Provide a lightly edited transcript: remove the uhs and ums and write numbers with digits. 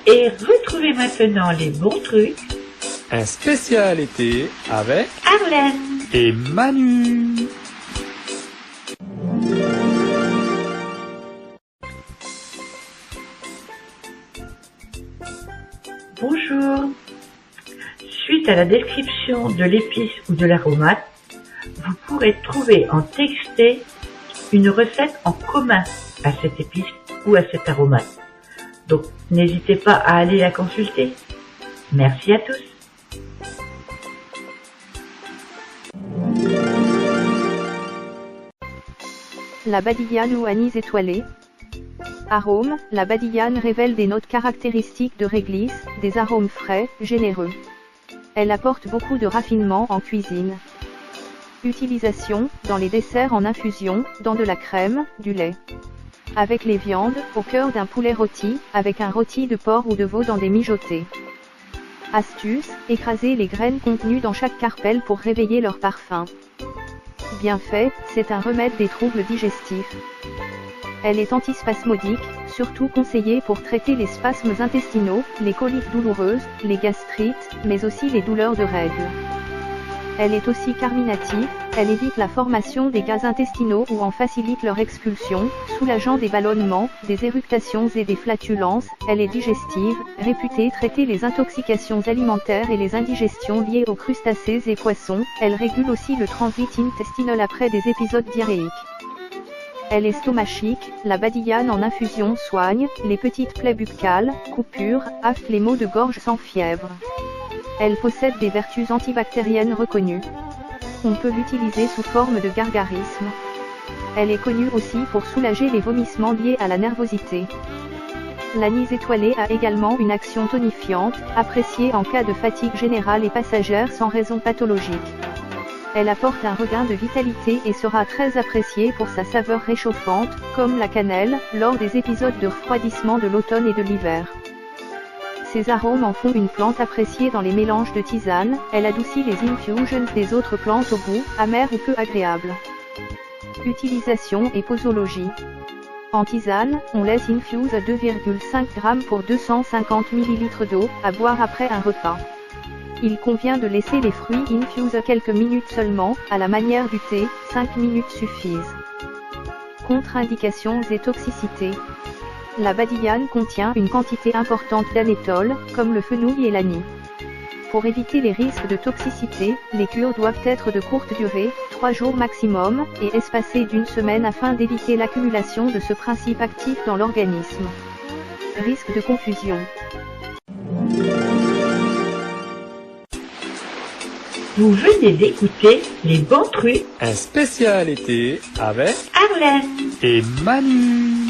Et retrouvez maintenant les bons trucs. Un spécial été avec Arlène et Manu. Bonjour. Suite à la description de l'épice ou de l'aromate, vous pourrez trouver en texté une recette en commun à cette épice ou à cet aromate. Donc n'hésitez pas à aller la consulter. Merci à tous. La badillane ou anis étoilé. Arôme, la badillane révèle des notes caractéristiques de réglisse, des arômes frais, généreux. Elle apporte beaucoup de raffinement en cuisine. Utilisation, dans les desserts en infusion, dans de la crème, du lait. Avec les viandes, au cœur d'un poulet rôti, avec un rôti de porc ou de veau dans des mijotés. Astuce, écraser les graines contenues dans chaque carpelle pour réveiller leur parfum. Bienfait, c'est un remède des troubles digestifs. Elle est antispasmodique, surtout conseillée pour traiter les spasmes intestinaux, les coliques douloureuses, les gastrites, mais aussi les douleurs de règles. Elle est aussi carminative, elle évite la formation des gaz intestinaux ou en facilite leur expulsion, soulageant des ballonnements, des éructations et des flatulences. Elle est digestive, réputée traiter les intoxications alimentaires et les indigestions liées aux crustacés et poissons. Elle régule aussi le transit intestinal après des épisodes diarrhéiques. Elle est stomachique, la badillane en infusion soigne les petites plaies buccales, coupures, affle les maux de gorge sans fièvre. Elle possède des vertus antibactériennes reconnues. On peut l'utiliser sous forme de gargarisme. Elle est connue aussi pour soulager les vomissements liés à la nervosité. L'anis étoilé a également une action tonifiante, appréciée en cas de fatigue générale et passagère sans raison pathologique. Elle apporte un regain de vitalité et sera très appréciée pour sa saveur réchauffante, comme la cannelle, lors des épisodes de refroidissement de l'automne et de l'hiver. Ces arômes en font une plante appréciée dans les mélanges de tisane. Elle adoucit les infusions des autres plantes au goût amer ou peu agréable. Utilisation et posologie. En tisane, on laisse infuse 2,5 g pour 250 ml d'eau, à boire après un repas. Il convient de laisser les fruits infuse quelques minutes seulement, à la manière du thé, 5 minutes suffisent. Contre-indications et toxicités. La badillane contient une quantité importante d'anétol, comme le fenouil et l'anis. Pour éviter les risques de toxicité, les cures doivent être de courte durée, 3 jours maximum, et espacées d'une semaine afin d'éviter l'accumulation de ce principe actif dans l'organisme. Risque de confusion. Vous venez d'écouter les bons trucs. Un spécial été avec Arlène et Manu.